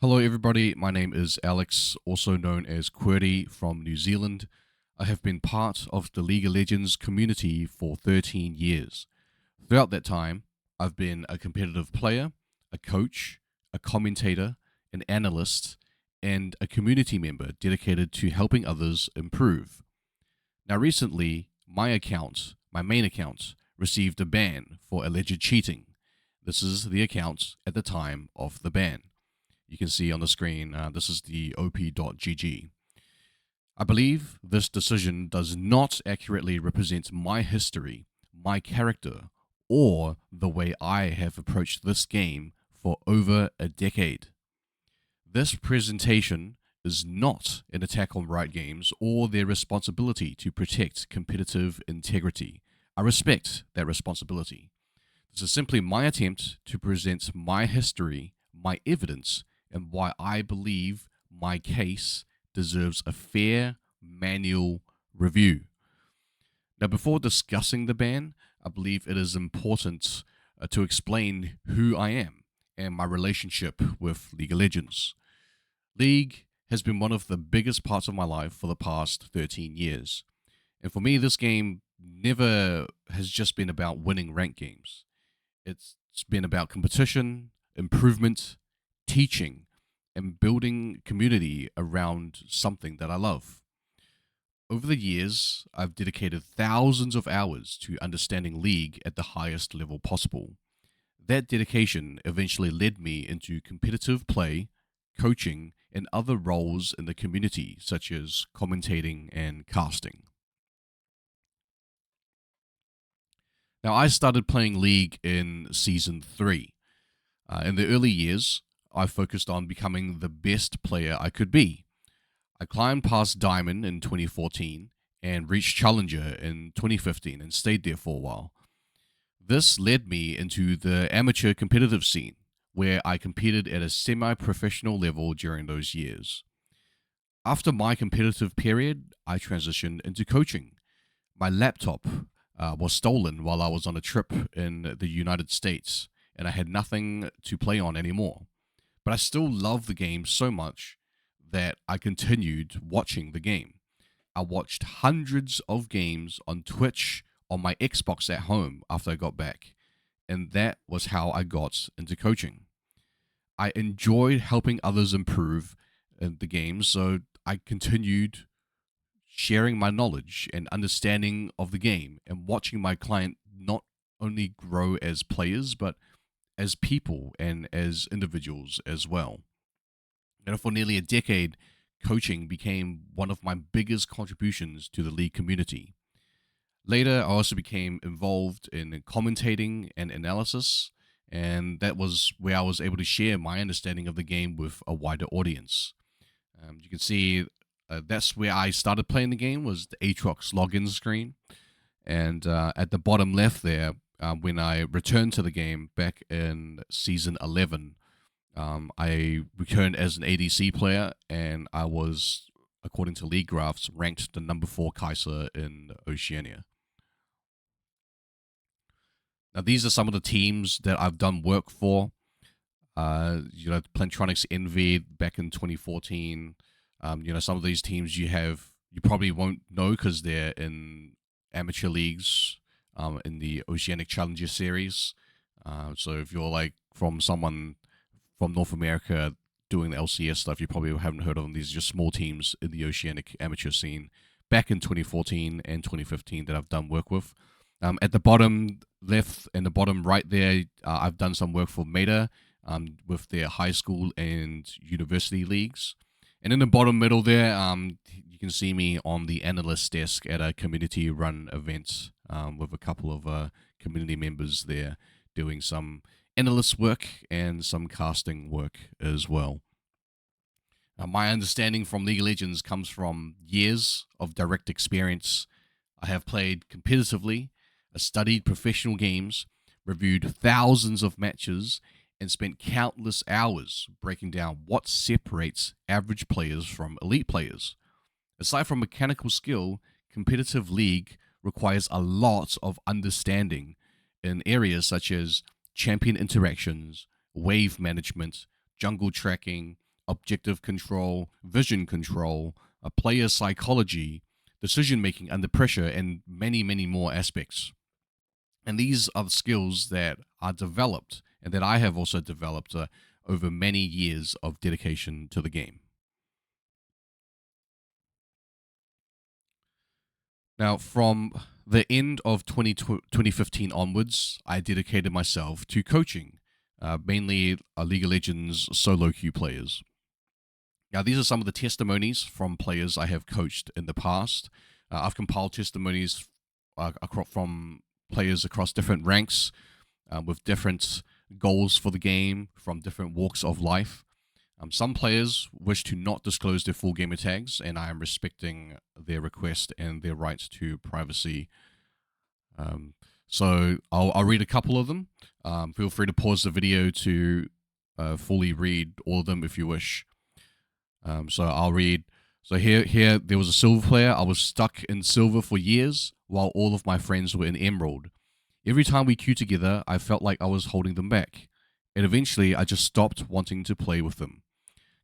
Hello, everybody. My name is Alex, also known as Qwerty from New Zealand. I have been part of the League of Legends community for 13 years. Throughout that time, I've been a competitive player, a coach, a commentator, an analyst, and a community member dedicated to helping others improve. Now, recently, my main account, received a ban for alleged cheating. This is the account at the time of the ban. You can see on the screen, this is the op.gg. I believe this decision does not accurately represent my history, my character, or the way I have approached this game for over a decade. This presentation is not an attack on Riot Games or their responsibility to protect competitive integrity. I respect that responsibility. This is simply my attempt to present my history, my evidence, and why I believe my case deserves a fair manual review. Now, before discussing the ban, I believe it is important to explain who I am and my relationship with League of Legends. League has been one of the biggest parts of my life for the past 13 years. And for me, this game never has just been about winning ranked games. It's been about competition, improvement, teaching, and building community around something that I love. Over the years, I've dedicated thousands of hours to understanding League at the highest level possible. That dedication eventually led me into competitive play, coaching, and other roles in the community, such as commentating and casting. Now, I started playing League in Season 3. In the early years, I focused on becoming the best player I could be. I climbed past Diamond in 2014 and reached Challenger in 2015 and stayed there for a while. This led me into the amateur competitive scene, where I competed at a semi-professional level during those years. After my competitive period, I transitioned into coaching. My laptop was stolen while I was on a trip in the United States, and I had nothing to play on anymore. But I still love the game so much that I continued watching the game. I watched hundreds of games on Twitch on my Xbox at home after I got back, and that was how I got into coaching. I enjoyed helping others improve in the game, so I continued sharing my knowledge and understanding of the game and watching my client not only grow as players, but as people and as individuals as well. And for nearly a decade, coaching became one of my biggest contributions to the league community. Later, I also became involved in commentating and analysis, and that was where I was able to share my understanding of the game with a wider audience. You can see that's where I started playing the game, was the Aatrox login screen. And at the bottom left there, when I returned to the game back in Season 11, I returned as an ADC player, and I was, according to League Graphs, ranked the number 4 Kaiser in Oceania. Now, these are some of the teams that I've done work for. Plantronics Envy back in 2014. Some of these teams you probably won't know because they're in amateur leagues in the Oceanic Challenger Series. So if you're like from someone from North America doing the LCS stuff, you probably haven't heard of them. These are just small teams in the Oceanic amateur scene back in 2014 and 2015 that I've done work with. At the bottom left and the bottom right there, I've done some work for Meta with their high school and university leagues. And in the bottom middle there, you can see me on the analyst desk at a community-run event with a couple of community members there doing some analyst work and some casting work as well. My understanding from League of Legends comes from years of direct experience. I have played competitively, studied professional games, reviewed thousands of matches, and spent countless hours breaking down what separates average players from elite players. Aside from mechanical skill, competitive League requires a lot of understanding in areas such as champion interactions, wave management, jungle tracking, objective control, vision control, player psychology, decision making under pressure, and many, many more aspects. And these are the skills that are developed and that I have also developed over many years of dedication to the game. Now, from the end of 2015 onwards, I dedicated myself to coaching, mainly League of Legends solo queue players. Now, these are some of the testimonies from players I have coached in the past. I've compiled testimonies from players across different ranks with different goals for the game from different walks of life. Some players wish to not disclose their full gamer tags, and I am respecting their request and their right to privacy. So I'll read a couple of them. Feel free to pause the video to fully read all of them if you wish. So I'll read. So here there was a silver player. I was stuck in silver for years while all of my friends were in emerald. Every time we queued together, I felt like I was holding them back. And eventually, I just stopped wanting to play with them.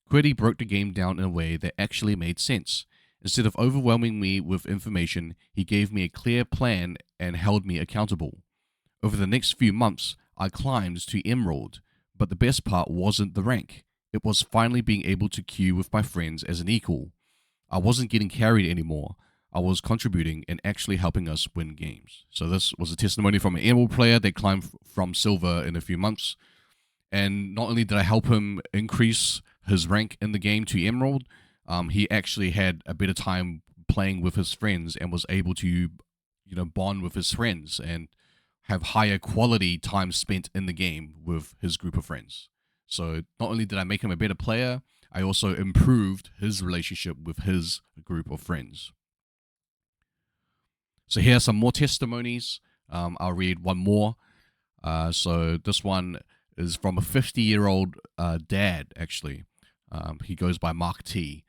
Qwerty broke the game down in a way that actually made sense. Instead of overwhelming me with information, he gave me a clear plan and held me accountable. Over the next few months, I climbed to Emerald, but the best part wasn't the rank. It was finally being able to queue with my friends as an equal. I wasn't getting carried anymore. I was contributing and actually helping us win games. So this was a testimony from an Emerald player that climbed from Silver in a few months. And not only did I help him increase his rank in the game to Emerald, he actually had a better time playing with his friends and was able to, bond with his friends and have higher quality time spent in the game with his group of friends. So not only did I make him a better player, I also improved his relationship with his group of friends. So here are some more testimonies. I'll read one more. So this one is from a 50-year-old dad, actually. He goes by Mark T.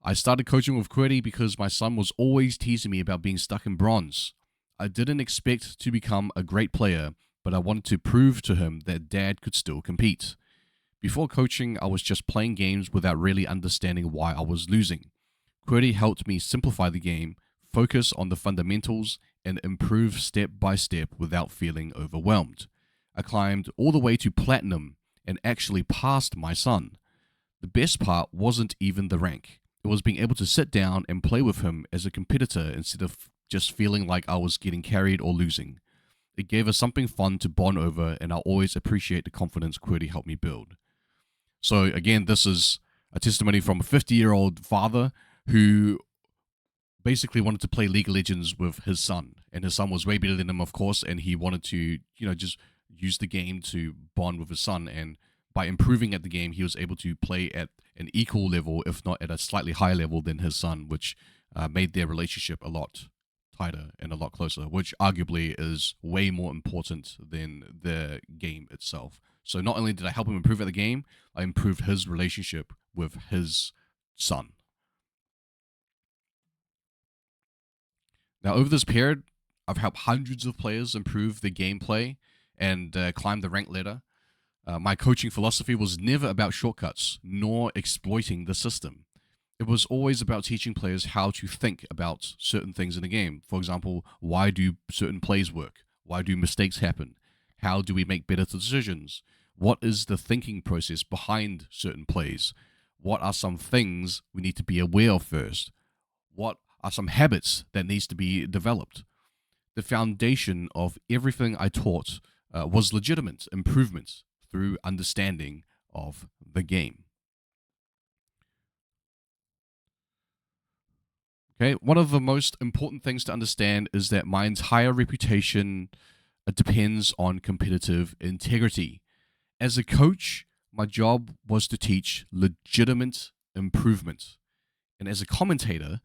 I started coaching with Qwerty because my son was always teasing me about being stuck in bronze. I didn't expect to become a great player, but I wanted to prove to him that dad could still compete. Before coaching, I was just playing games without really understanding why I was losing. Qwerty helped me simplify the game, focus on the fundamentals, and improve step by step without feeling overwhelmed. I climbed all the way to platinum and actually passed my son. The best part wasn't even the rank. It was being able to sit down and play with him as a competitor instead of just feeling like I was getting carried or losing. It gave us something fun to bond over, and I always appreciate the confidence Qwerty helped me build. So again, this is a testimony from a 50-year-old father who basically wanted to play League of Legends with his son, and his son was way better than him, of course, and he wanted to, just use the game to bond with his son, and by improving at the game, he was able to play at an equal level, if not at a slightly higher level than his son, which made their relationship a lot tighter and a lot closer, which arguably is way more important than the game itself. So not only did I help him improve at the game, I improved his relationship with his son. Now, over this period, I've helped hundreds of players improve their gameplay and climb the rank ladder. My coaching philosophy was never about shortcuts, nor exploiting the system. It was always about teaching players how to think about certain things in the game. For example, why do certain plays work? Why do mistakes happen? How do we make better decisions? What is the thinking process behind certain plays? What are some things we need to be aware of first? What are some habits that needs to be developed? The foundation of everything I taught was legitimate improvements through understanding of the game. Okay, one of the most important things to understand is that my entire reputation depends on competitive integrity. As a coach, my job was to teach legitimate improvement. And as a commentator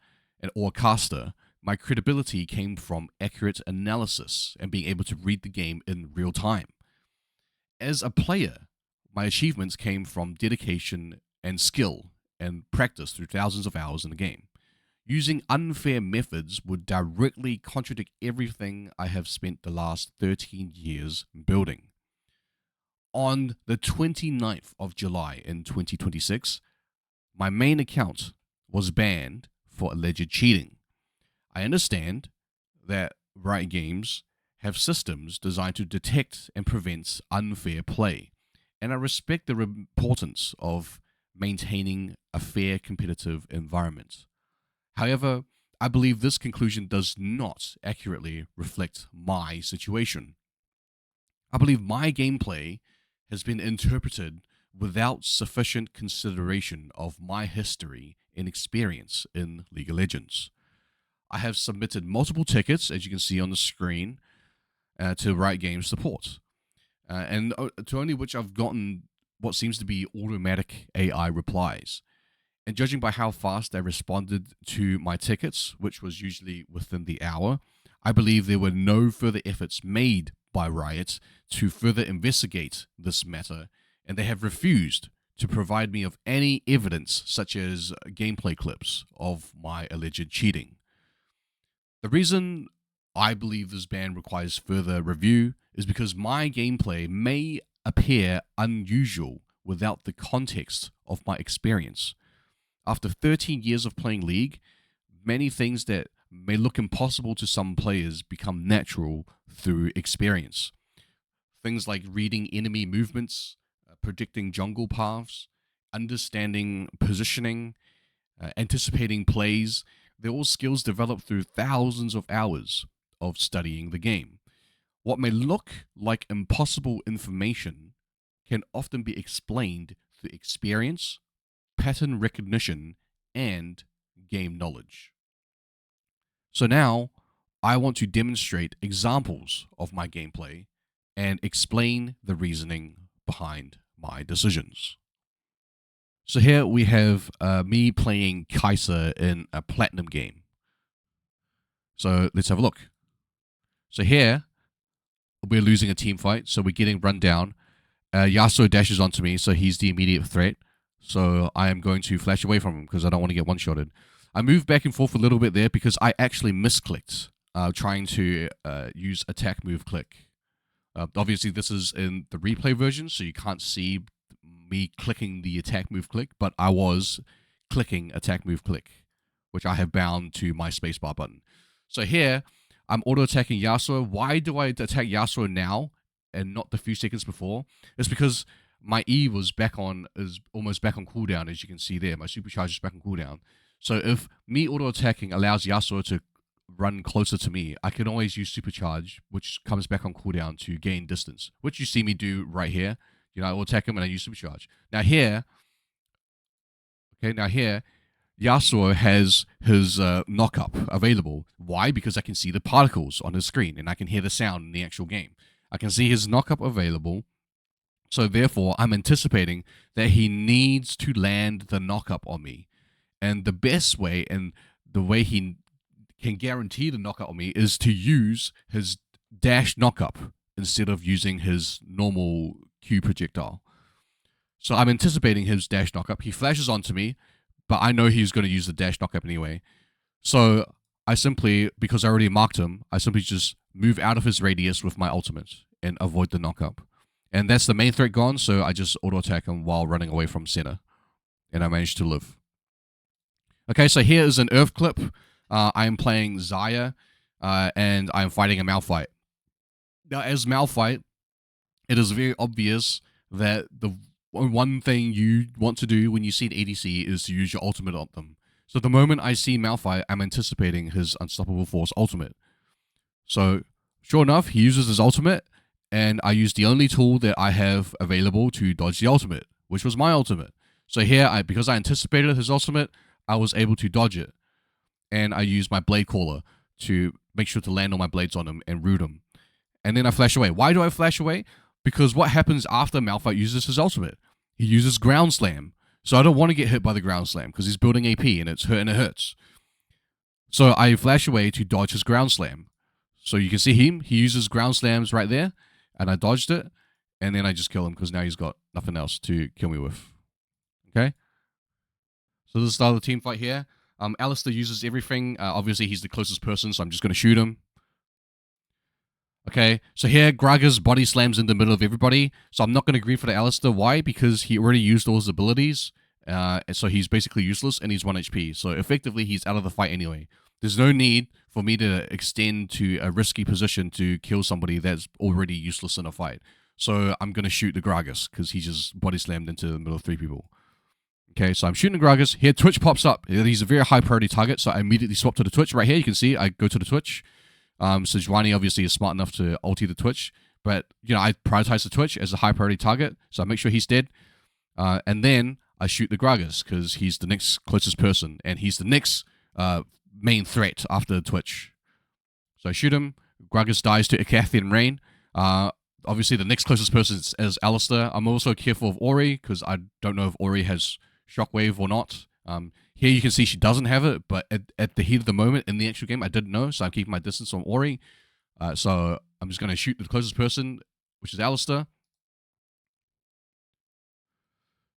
or caster, my credibility came from accurate analysis and being able to read the game in real time. As a player, my achievements came from dedication and skill and practice through thousands of hours in the game. Using unfair methods would directly contradict everything I have spent the last 13 years building. On the 29th of July in 2026, my main account was banned for alleged cheating. I understand that Riot Games have systems designed to detect and prevent unfair play, and I respect the importance of maintaining a fair competitive environment. However, I believe this conclusion does not accurately reflect my situation. I believe my gameplay has been interpreted without sufficient consideration of my history and experience in League of Legends. I have submitted multiple tickets, as you can see on the screen, to Riot Games support, and to only which I've gotten what seems to be automatic AI replies. And judging by how fast they responded to my tickets, which was usually within the hour, I believe there were no further efforts made by Riot to further investigate this matter, and they have refused to provide me of any evidence such as gameplay clips of my alleged cheating. The reason I believe this ban requires further review is because my gameplay may appear unusual without the context of my experience. After 13 years of playing League, many things that may look impossible to some players become natural through experience. Things like reading enemy movements, predicting jungle paths, understanding positioning, anticipating plays, they're all skills developed through thousands of hours of studying the game. What may look like impossible information can often be explained through experience, pattern recognition, and game knowledge. So now, I want to demonstrate examples of my gameplay and explain the reasoning behind my decisions. So here we have me playing Kai'Sa in a platinum game. So let's have a look. So here, we're losing a team fight, so we're getting run down. Yasuo dashes onto me, so he's the immediate threat. So I am going to flash away from him because I don't want to get one-shotted. I moved back and forth a little bit there because I actually misclicked trying to use attack move click. Obviously, this is in the replay version, so you can't see me clicking the attack move click, but I was clicking attack move click, which I have bound to my spacebar button. So here, I'm auto-attacking Yasuo. Why do I attack Yasuo now and not the few seconds before? It's because my E was is almost back on cooldown, as you can see there. My supercharge is back on cooldown. So if me auto-attacking allows Yasuo to run closer to me, I can always use supercharge, which comes back on cooldown to gain distance, which you see me do right here. You know, I auto-attack him and I use supercharge. Now here, Yasuo has his knock-up available. Why? Because I can see the particles on his screen and I can hear the sound in the actual game. I can see his knock-up available. So therefore, I'm anticipating that he needs to land the knock-up on me. And the best way, and the way he can guarantee the knock-up on me, is to use his dash knock-up instead of using his normal Q projectile. So I'm anticipating his dash knock-up. He flashes onto me, but I know he's going to use the dash knock-up anyway. So I simply, because I already marked him, I simply just move out of his radius with my ultimate and avoid the knock-up. And that's the main threat gone, so I just auto-attack him while running away from center. And I managed to live. Okay, so here is an Earth clip. I am playing Xayah, and I am fighting a Malphite. Now, as Malphite, it is very obvious that the one thing you want to do when you see an ADC is to use your ultimate on them. So the moment I see Malphite, I'm anticipating his Unstoppable Force ultimate. So, sure enough, he uses his ultimate, and I use the only tool that I have available to dodge the ultimate, which was my ultimate. So here, because I anticipated his ultimate, I was able to dodge it. And I used my Blade Caller to make sure to land all my blades on him and root him. And then I flash away. Why do I flash away? Because what happens after Malphite uses his ultimate? He uses Ground Slam. So I don't want to get hit by the Ground Slam because he's building AP and it hurts. So I flash away to dodge his Ground Slam. So you can see him. He uses Ground Slams right there. And I dodged it. And then I just kill him because now he's got nothing else to kill me with. Okay? So this is the start of the team fight here. Alistair uses everything. Obviously, he's the closest person, so I'm just going to shoot him. Okay, so here, Gragas body slams in the middle of everybody. So I'm not going to agree for the Alistair. Why? Because he already used all his abilities. And so he's basically useless, and he's 1 HP. So effectively, he's out of the fight anyway. There's no need for me to extend to a risky position to kill somebody that's already useless in a fight. So I'm going to shoot the Gragas, because he just body slammed into the middle of 3 people. Okay, so I'm shooting the Gragas. Here, Twitch pops up. He's a very high priority target, so I immediately swap to the Twitch. Right here, you can see I go to the Twitch. So Qwerty obviously is smart enough to ulti the Twitch. But, I prioritize the Twitch as a high priority target, so I make sure he's dead. And then I shoot the Gragas, because he's the next closest person, and he's the next main threat after the Twitch. So I shoot him. Gragas dies to Icathian Rain. Obviously, the next closest person is Alistar. I'm also careful of Ori, because I don't know if Ori has Shockwave or not. Here you can see she doesn't have it, but at the heat of the moment in the actual game, I didn't know, so I'm keeping my distance from Ori. So I'm just going to shoot the closest person, which is Alistar.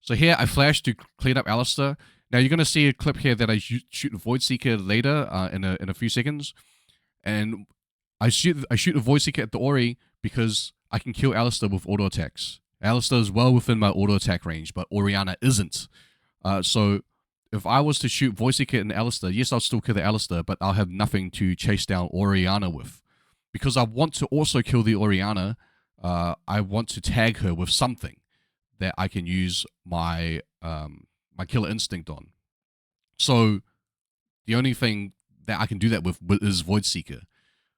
So here I flash to clean up Alistar. Now you're going to see a clip here that I shoot the Void Seeker later in a few seconds, and I shoot the Void Seeker at the Ori because I can kill Alistar with auto attacks. Alistar is well within my auto attack range, but Orianna isn't. So if I was to shoot Void Seeker and Alistar, yes, I'll still kill the Alistar, but I'll have nothing to chase down Orianna with. Because I want to also kill the Orianna, I want to tag her with something that I can use my my killer instinct on. So the only thing that I can do that with is Void Seeker.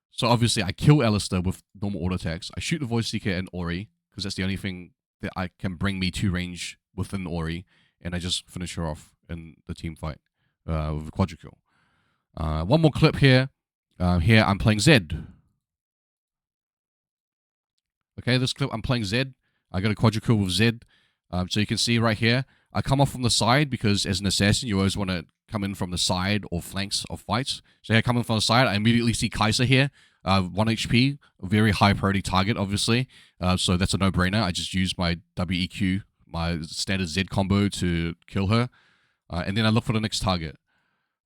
So obviously I kill Alistar with normal auto attacks. I shoot the Void Seeker and Ori, because that's the only thing that I can bring me to range within Ori, and I just finish her off in the team fight with a quadra kill. One more clip here. Here I'm playing Zed. Okay, this clip I'm playing Zed. I got a quadra kill with Zed. So you can see right here, I come off from the side, because as an assassin, you always want to come in from the side or flanks of fights. So here I come in from the side, I immediately see Kai'Sa here, 1 HP, a very high priority target, obviously. So that's a no-brainer. I just use my WEQ, my standard Z combo, to kill her. And then I look for the next target.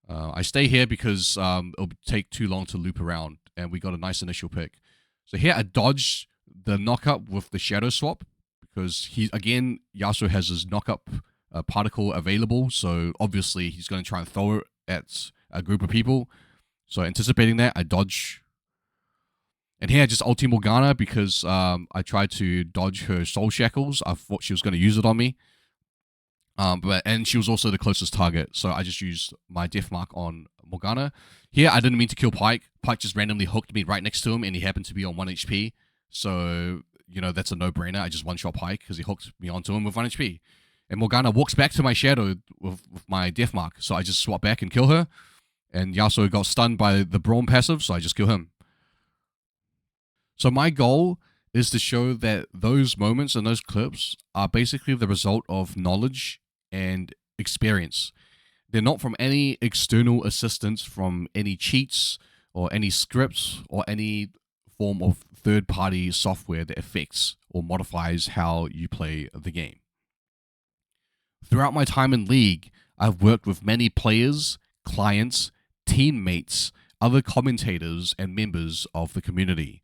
I stay here because it'll take too long to loop around, and we got a nice initial pick. So here I dodge the knock-up with the Shadow Swap, because Yasuo has his knock-up particle available, so obviously he's going to try and throw it at a group of people. So anticipating that, I dodge. And here I just ulti Morgana, because I tried to dodge her Soul Shackles. I thought she was going to use it on me. And she was also the closest target, so I just used my Death Mark on Morgana. Here I didn't mean to kill Pyke. Pyke just randomly hooked me right next to him, and he happened to be on 1 HP. So, that's a no-brainer. I just one-shot Pyke because he hooked me onto him with 1 HP. And Morgana walks back to my shadow with my Death Mark, so I just swap back and kill her. And Yasuo got stunned by the Braum passive, so I just kill him. So my goal is to show that those moments and those clips are basically the result of knowledge and experience. They're not from any external assistance from any cheats or any scripts or any form of third-party software that affects or modifies how you play the game. Throughout my time in League, I've worked with many players, clients, teammates, other commentators, and members of the community.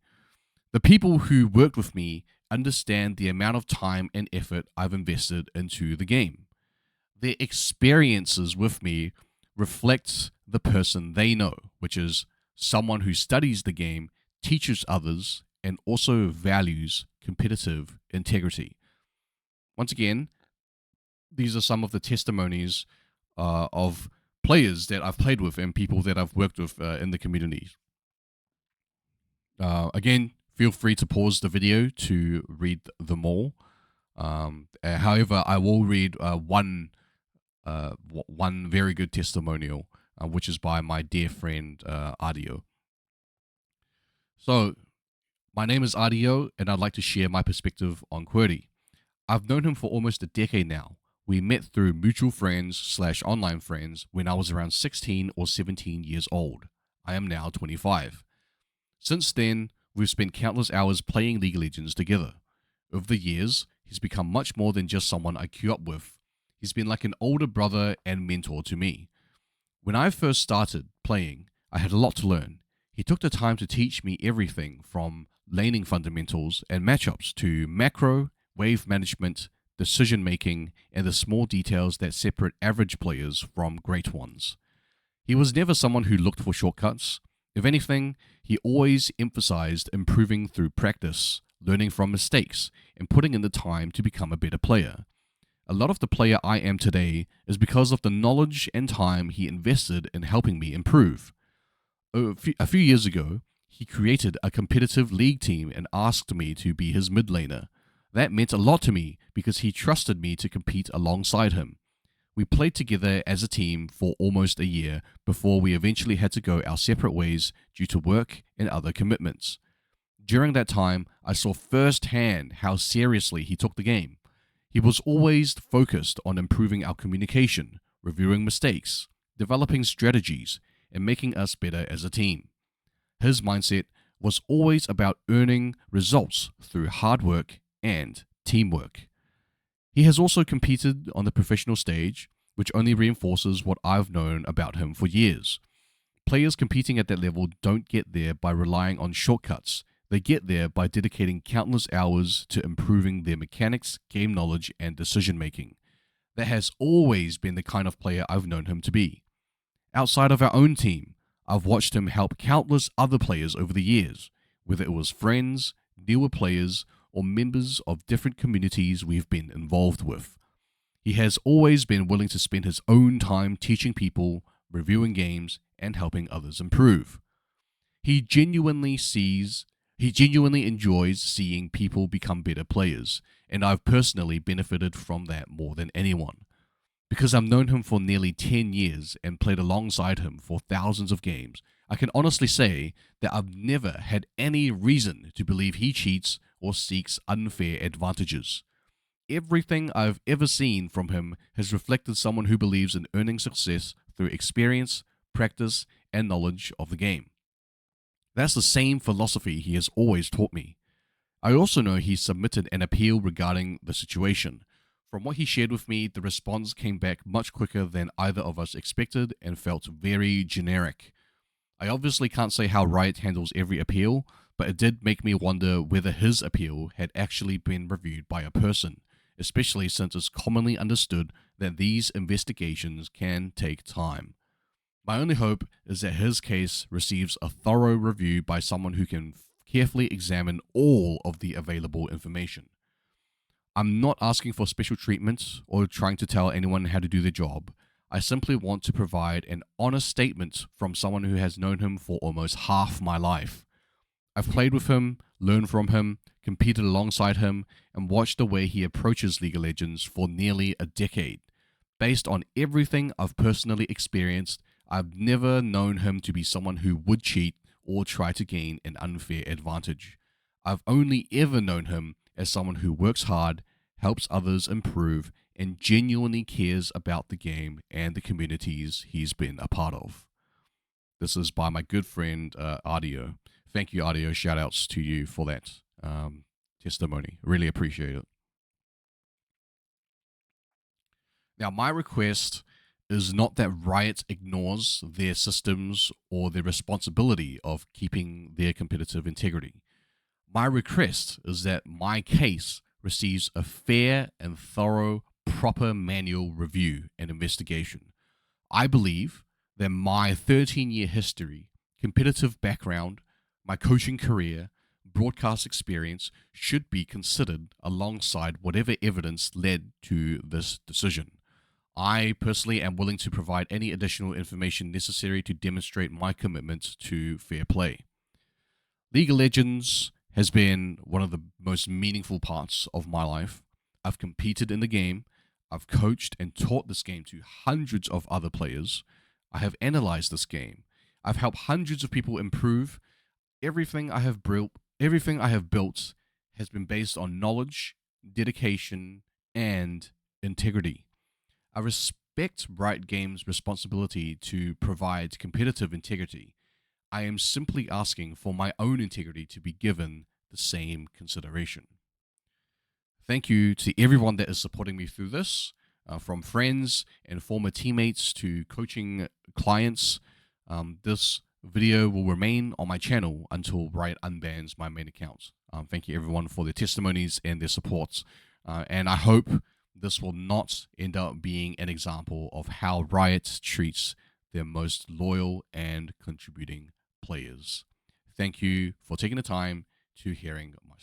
The people who worked with me understand the amount of time and effort I've invested into the game. Their experiences with me reflect the person they know, which is someone who studies the game, teaches others, and also values competitive integrity. Once again, these are some of the testimonies of players that I've played with and people that I've worked with in the community. Again, feel free to pause the video to read them all. However, I will read one very good testimonial, which is by my dear friend Adio. So, my name is Adio, and I'd like to share my perspective on Qwerty. I've known him for almost a decade now. We met through mutual friends / online friends when I was around 16 or 17 years old. I am now 25. Since then, we've spent countless hours playing League of Legends together. Over the years, he's become much more than just someone I queue up with. He's been like an older brother and mentor to me. When I first started playing, I had a lot to learn. He took the time to teach me everything from laning fundamentals and matchups to macro, wave management, decision making, and the small details that separate average players from great ones. He was never someone who looked for shortcuts. If anything, he always emphasized improving through practice, learning from mistakes, and putting in the time to become a better player. A lot of the player I am today is because of the knowledge and time he invested in helping me improve. A few years ago, he created a competitive league team and asked me to be his mid laner. That meant a lot to me because he trusted me to compete alongside him. We played together as a team for almost a year before we eventually had to go our separate ways due to work and other commitments. During that time, I saw firsthand how seriously he took the game. He was always focused on improving our communication, reviewing mistakes, developing strategies, and making us better as a team. His mindset was always about earning results through hard work and teamwork. He has also competed on the professional stage, which only reinforces what I've known about him for years. Players competing at that level don't get there by relying on shortcuts. They get there by dedicating countless hours to improving their mechanics, game knowledge, and decision making. That has always been the kind of player I've known him to be. Outside of our own team, I've watched him help countless other players over the years, whether it was friends, newer players, or members of different communities we've been involved with. He has always been willing to spend his own time teaching people, reviewing games, and helping others improve. He genuinely enjoys seeing people become better players, and I've personally benefited from that more than anyone. Because I've known him for nearly 10 years and played alongside him for thousands of games, I can honestly say that I've never had any reason to believe he cheats or seeks unfair advantages. Everything I've ever seen from him has reflected someone who believes in earning success through experience, practice, and knowledge of the game. That's the same philosophy he has always taught me. I also know he submitted an appeal regarding the situation. From what he shared with me, the response came back much quicker than either of us expected and felt very generic. I obviously can't say how Riot handles every appeal, but it did make me wonder whether his appeal had actually been reviewed by a person, especially since it's commonly understood that these investigations can take time. My only hope is that his case receives a thorough review by someone who can carefully examine all of the available information. I'm not asking for special treatment or trying to tell anyone how to do their job. I simply want to provide an honest statement from someone who has known him for almost half my life. I've played with him, learned from him, competed alongside him, and watched the way he approaches League of Legends for nearly a decade. Based on everything I've personally experienced, I've never known him to be someone who would cheat or try to gain an unfair advantage. I've only ever known him as someone who works hard, helps others improve, and genuinely cares about the game and the communities he's been a part of. This is by my good friend Audio. Thank you, Audio. Shout outs to you for that testimony. Really appreciate it. Now, my request is not that Riot ignores their systems or their responsibility of keeping their competitive integrity. My request is that my case receives a fair and thorough, proper manual review and investigation. I believe that my 13-year history, competitive background, my coaching career, broadcast experience should be considered alongside whatever evidence led to this decision. I personally am willing to provide any additional information necessary to demonstrate my commitment to fair play. League of Legends has been one of the most meaningful parts of my life. I've competed in the game. I've coached and taught this game to hundreds of other players. I have analyzed this game. I've helped hundreds of people improve. Everything I have built has been based on knowledge, dedication, and integrity. I respect Riot Games' responsibility to provide competitive integrity. I am simply asking for my own integrity to be given the same consideration. Thank you to everyone that is supporting me through this, from friends and former teammates to coaching clients. This video will remain on my channel until Riot unbans my main account. Thank you everyone for their testimonies and their support. And I hope this will not end up being an example of how Riot treats their most loyal and contributing players. Thank you for taking the time to hearing my